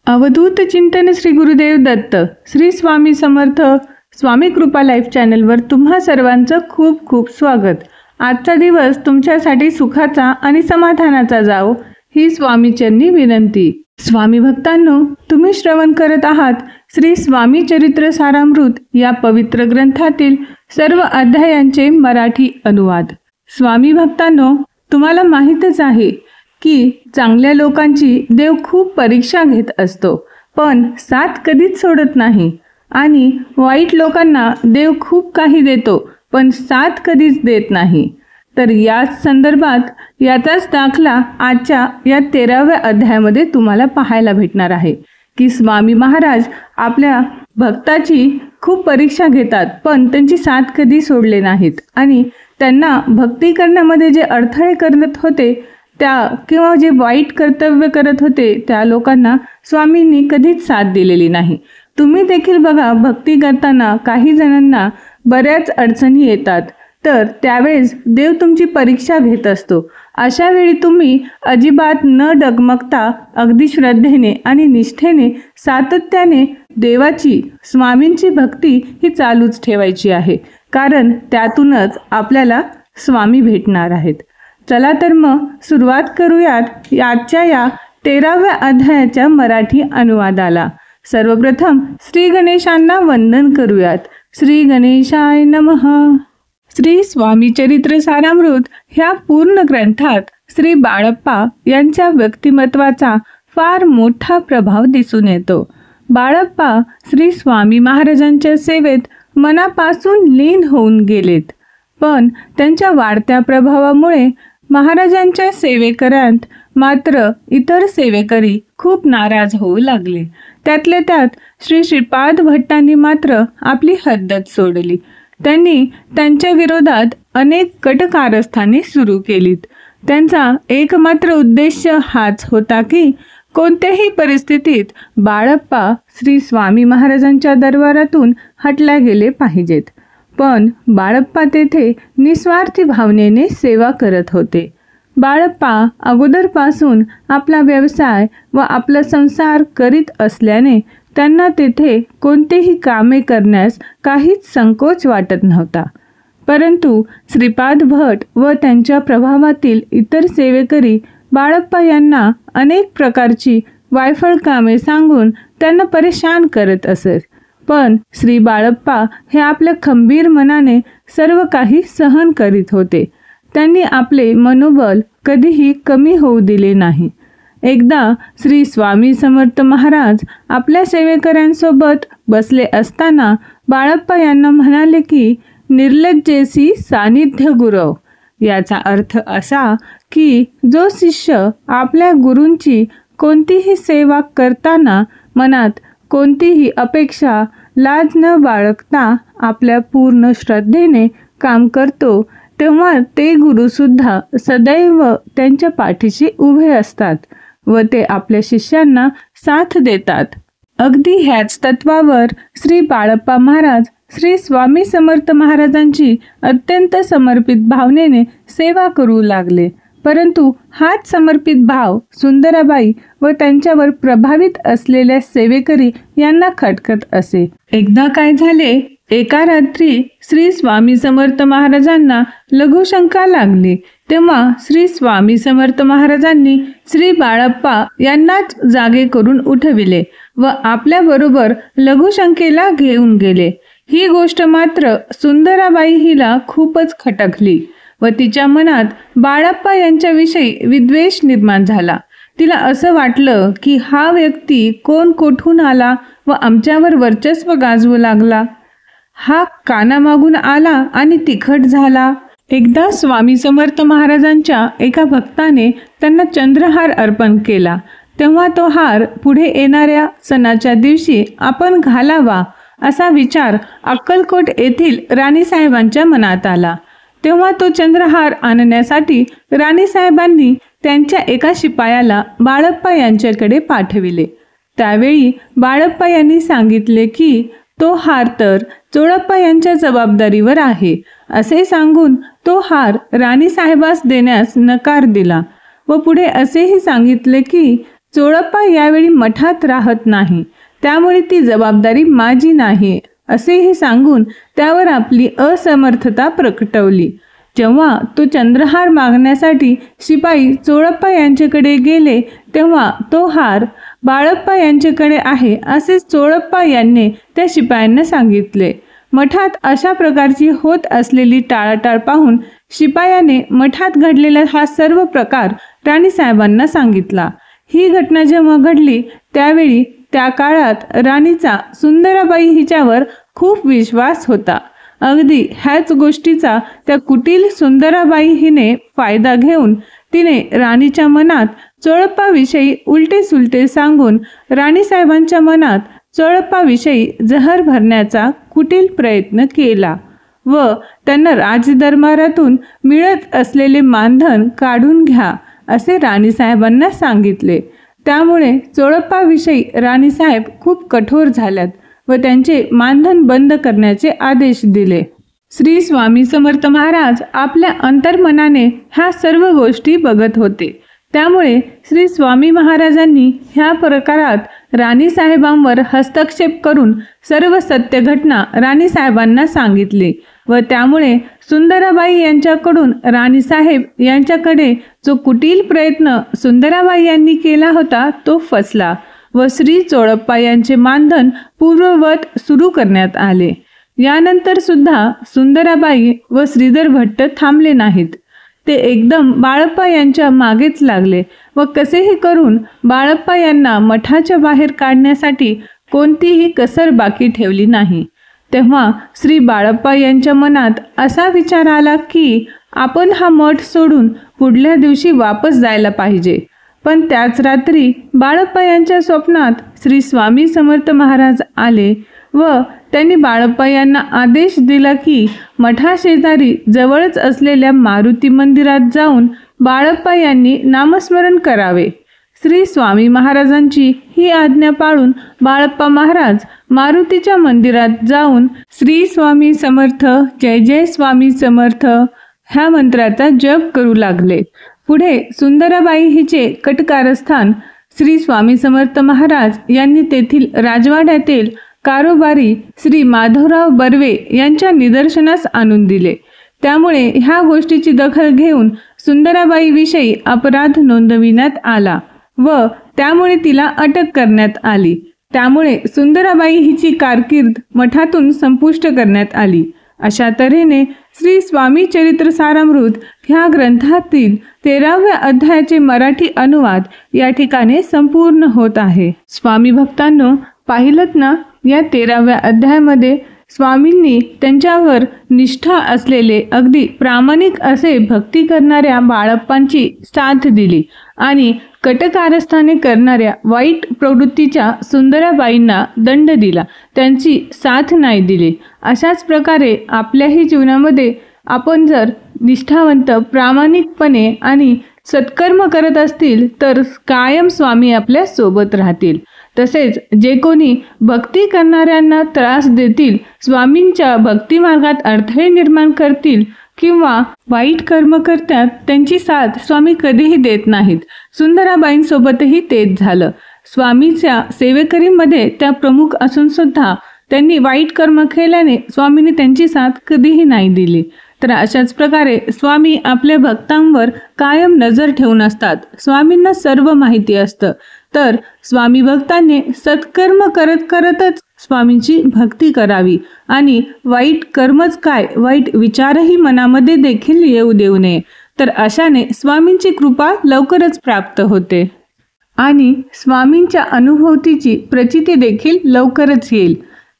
अवधूत चिंतन श्री गुरुदेव दत्त श्री स्वामी समर्थ स्वामी कृपा लाईफ चॅनलवर तुम्हा सर्वांचं खूप खूप स्वागत। आजचा दिवस तुमच्यासाठी सुखाचा आणि समाधानाचा जावो ही स्वामीचरणी विनंती। स्वामी भक्तांनो, तुम्ही श्रवण करत आहात श्री स्वामी चरित्र सारामृत या पवित्र ग्रंथातील सर्व अध्यायांचे मराठी अनुवाद। स्वामी भक्तांनो, तुम्हाला माहीतच आहे की चांगल्या लोकांची देव खूप परीक्षा घेत असतो, पण साथ कधीच सोडत नाही। आणि वाईट लोकांना देव खूप काही देतो, पण साथ कधीच देत नाही। तर या संदर्भात याचाच दाखला आजच्या या 13व्या अध्यायामध्ये तुम्हाला पाहायला भेटणार आहे की स्वामी महाराज आपल्या भक्ताची खूप परीक्षा घेतात, पण त्यांची साथ कधी सोडले नाहीत। आणि त्यांना भक्ती करण्यामध्ये जे अडथळे करत होते त्या किंवा जे वाईट कर्तव्य करत होते त्या लोकांना स्वामींनी कधीच साथ दिलेली नाही। तुम्ही देखील बघा, भक्ती करताना काही जणांना बऱ्याच अडचणी येतात, तर त्यावेळेस देव तुमची परीक्षा घेत असतो। अशा वेळी तुम्ही अजिबात न डगमगता अगदी श्रद्धेने आणि निष्ठेने सातत्याने देवाची स्वामींची भक्ती ही चालूच ठेवायची आहे, कारण त्यातूनच आपल्याला स्वामी भेटणार आहेत। चला तर मग सुरुवात करूयात आजच्या या 13व्या अध्यायाच्या मराठी अनुवादाला। सर्वप्रथम श्री गणेशांना वंदन करूयात। श्री गणेशाय नमः। श्री स्वामी चरित्र सारामृत ह्या पूर्ण ग्रंथात श्री बाळप्पा यांच्या व्यक्तिमत्वाचा फार मोठा प्रभाव दिसून येतो। बाळप्पा श्री स्वामी महाराजांच्या सेवेत मनापासून लीन होऊन गेलेत, पण त्यांच्या वाढत्या प्रभावामुळे महाराजांच्या सेवेकऱ्यांत मात्र इतर सेवेकरी खूप नाराज होऊ लागले। त्यातल्या त्यात श्री श्रीपाद भट्टांनी मात्र आपली हद्दच सोडली। त्यांनी त्यांच्या विरोधात अनेक कटकारस्थाने सुरू केलीत। त्यांचा एकमात्र उद्देश हाच होता की कोणत्याही परिस्थितीत बाळप्पा श्री स्वामी महाराजांच्या दरबारातून हटल्या गेले पाहिजेत। पण बाळप्पा तेथे निस्वार्थी भावनेने सेवा करत होते। बाळप्पा अगोदरपासून आपला व्यवसाय व आपला संसार करीत असल्याने त्यांना तेथे कोणतेही कामे करण्यास काहीच संकोच वाटत नव्हता। परंतु श्रीपाद भट व त्यांच्या प्रभावातील इतर सेवेकरी बाळप्पा यांना अनेक प्रकारची वायफळ कामे सांगून त्यांना परेशान करत असत, पण श्री बाळप्पा हे आपल्या खंबीर मनाने सर्व काही सहन करीत होते। त्यांनी आपले मनोबल कधीही कमी होऊ दिले नाही। एकदा श्री स्वामी समर्थ महाराज आपल्या सेवेकऱ्यांसोबत बसले असताना बाळप्पा यांना म्हणाले की निर्लज्जेसी सानिध्य गुरव। याचा अर्थ असा की जो शिष्य आपल्या गुरूंची कोणतीही सेवा करताना मनात कोणतीही अपेक्षा लाज न बाळगता आपल्या पूर्ण श्रद्धेने काम करतो, तेव्हा ते गुरुसुद्धा सदैव त्यांच्या पाठीशी उभे असतात व ते आपल्या शिष्यांना साथ देतात। अगदी ह्याच तत्वावर श्री बाळप्पा महाराज श्री स्वामी समर्थ महाराजांची अत्यंत समर्पित भावनेने सेवा करू लागले। परंतु हाच समर्पित भाव सुंदराबाई व त्यांच्यावर प्रभावित असलेल्या सेवेकरी यांना खटकत असे। एकदा काय झाले, एका रात्री श्री स्वामी समर्थ महाराजांना लघुशंका लागली, तेव्हा श्री स्वामी समर्थ महाराजांनी श्री बाळप्पा यांनाच जागे करून उठविले व आपल्याबरोबर लघुशंकेला घेऊन गेले। ही गोष्ट मात्र सुंदराबाई हिला खूपच खटकली व तिच्या मनात बाळप्पा यांच्याविषयी विद्वेष निर्माण झाला। तिला असं वाटलं की हा व्यक्ती कोण कोठून आला व आमच्यावर वर्चस्व गाजवू लागला। हा कानामागून आला आणि तिखट झाला। एकदा स्वामी समर्थ महाराजांच्या एका भक्ताने त्यांना चंद्रहार अर्पण केला, तेव्हा तो हार पुढे येणाऱ्या सणाच्या दिवशी आपण घालावा असा विचार अक्कलकोट येथील राणीसाहेबांच्या मनात आला। तेव्हा तो चंद्रहार आणण्यासाठी राणीसाहेबांनी त्यांच्या एका शिपायाला बाळप्पा यांच्याकडे पाठविले। त्यावेळी बाळप्पा यांनी सांगितले की तो हार तर चोळप्पा यांच्या जबाबदारीवर आहे असे सांगून तो हार राणीसाहेबास देण्यास नकार दिला व पुढे असेही सांगितले की चोळप्पा यावेळी मठात राहत नाही, त्यामुळे ती जबाबदारी माझी नाही असेही सांगून त्यावर आपली असमर्थता प्रकटवली. जेव्हा तो चंद्रहार मागण्यासाठी शिपाई चोळप्पा यांच्याकडे गेले तेव्हा तो हार बाळप्पा यांच्याकडे आहे असे चोळप्पा यांनी त्या शिपायांना सांगितले. मठात अशा प्रकारची होत असलेली टाळाटाळ पाहून शिपायाने मठात घडलेला हा सर्व प्रकार राणीसाहेबांना सांगितला. ही घटना जेव्हा घडली त्यावेळी त्या काळात राणीचा सुंदराबाई हिच्यावर खूप विश्वास होता. अगदी ह्याच गोष्टीचा त्या कुटील सुंदराबाई हिने फायदा घेऊन तिने राणीच्या मनात चोळप्पाविषयी उलटे सुलटे सांगून राणीसाहेबांच्या मनात चोळप्पाविषयी जहर भरण्याचा कुटील प्रयत्न केला व त्यांना राजदरबारातून मिळत असलेले मानधन काढून घ्या असे राणीसाहेबांना सांगितले. त्यामुळे चोळप्पाविषयी राणीसाहेब खूप कठोर झाल्यात व त्यांचे मानधन बंद करण्याचे आदेश दिले. श्री स्वामी समर्थ महाराज आपल्या अंतर्मनाने ह्या सर्व गोष्टी बघत होते. त्यामुळे श्री स्वामी महाराजांनी ह्या प्रकारात राणीसाहेबांवर हस्तक्षेप करून सर्व सत्य घटना राणीसाहेबांना सांगितली व त्यामुळे सुंदराबाई यांच्याकडून राणीसाहेब यांच्याकडे जो कुटील प्रयत्न सुंदराबाई यांनी केला होता तो फसला व श्री चोळप्पा यांचे मानधन पूर्ववत सुरू करण्यात आले. यानंतर सुद्धा सुंदराबाई व श्रीधर भट्ट थांबले नाहीत. ते एकदम बाळप्पा यांच्या मागेच लागले व कसेही करून बाळप्पा यांना मठाच्या बाहेर काढण्यासाठी कोणतीही कसर बाकी ठेवली नाही. तेव्हा श्री बाळप्पा यांच्या मनात असा विचार आला की आपण हा मठ सोडून पुढल्या दिवशी वापस जायला पाहिजे. पण त्याच रात्री बाळप्पा यांच्या स्वप्नात श्री स्वामी समर्थ महाराज आले व त्यांनी बाळप्पा यांना आदेश दिला की मठाशेजारी जवळच असलेल्या मारुती मंदिरात जाऊन बाळप्पा यांनी नामस्मरण करावे. श्री स्वामी महाराजांची ही आज्ञा पाळून बाळप्पा महाराज मारुतीच्या मंदिरात जाऊन श्री स्वामी समर्थ जय जय स्वामी समर्थ ह्या मंत्राचा जप करू लागले. पुढे सुंदराबाई हिचे कटकारस्थान श्री स्वामी समर्थ महाराज यांनी तेथील राजवाड्यातील कारोबारी श्री माधवराव बर्वे यांच्या निदर्शनास आणून दिले. त्यामुळे ह्या गोष्टीची दखल घेऊन सुंदराबाईविषयी अपराध नोंदविण्यात आला व त्यामुळे तिला अटक करण्यात आली. त्यामुळे सुंदराबाई हिची कारकीर्द मठातून संपुष्ट करण्यात आली. अशा तऱ्हेने श्री स्वामी चरित्र सारामृत ह्या ग्रंथातील 13व्या अध्यायाचे मराठी अनुवाद या ठिकाणी संपूर्ण होत आहे. स्वामी भक्तांनो, पाहिलत ना, या 13व्या अध्यायामध्ये स्वामींनी त्यांच्यावर निष्ठा असलेले अगदी प्रामाणिक असे भक्ती करणाऱ्या बाळप्पांची साथ दिली आणि कटकारस्थाने करणाऱ्या वाईट प्रवृत्तीच्या सुंदराबाईंना दंड दिला, त्यांची साथ नाही दिली. अशाच प्रकारे आपल्याही जीवनामध्ये आपण जर निष्ठावंत प्रामाणिकपणे आणि सत्कर्म करत असतील तर कायम स्वामी आपल्या सोबत राहतील. तसेच जे कोणी भक्ती करणाऱ्यांना त्रास देतील, स्वामींच्या भक्ती मार्गात अडथळे निर्माण करतील किंवा वाईट कर्म करतात, त्यांची साथ स्वामी कधीही देत नाहीत. सुंदराबाईंसोबतही तेच झालं. स्वामीच्या सेवेकरीमध्ये त्या प्रमुख असून सुद्धा त्यांनी वाईट कर्म केल्याने स्वामींनी त्यांची साथ कधीही नाही दिली. तर अशाच प्रकारे स्वामी आपल्या भक्तांवर कायम नजर ठेवून असतात. स्वामींना सर्व माहिती असतं. तर स्वामी भक्तांनी सत्कर्म करत करतच स्वामींची भक्ती करावी आणि वाईट कर्मच काय, वाईट विचारही मनामध्ये देखील येऊ देऊ नये. तर अशाने स्वामींची कृपा लवकरच प्राप्त होते आणि स्वामींच्या अनुभूतीची प्रचिती देखील लवकरच येईल.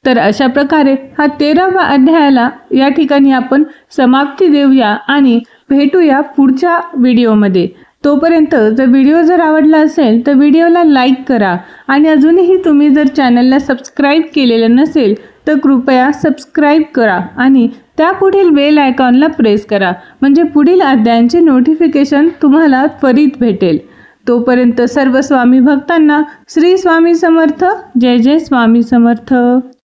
तर अशा प्रकारे हा 13वा अध्यायाला या ठिकाणी आपण समाप्ती देऊया आणि भेटूया पुढच्या व्हिडिओमध्ये. तोपर्यंत जर व्हिडिओ जर आवडला असेल तर व्हिडिओला लाईक करा आणि अजूनही तुम्ही जर चॅनलला सबस्क्राईब केलेलं नसेल तर कृपया सबस्क्राईब करा आणि त्यापुढील बेल आयकॉनला प्रेस करा, म्हणजे पुढील अध्यायांचे नोटिफिकेशन तुम्हाला त्वरित भेटेल. तोपर्यंत सर्व स्वामी भक्तांना श्री स्वामी समर्थ, जय जय स्वामी समर्थ.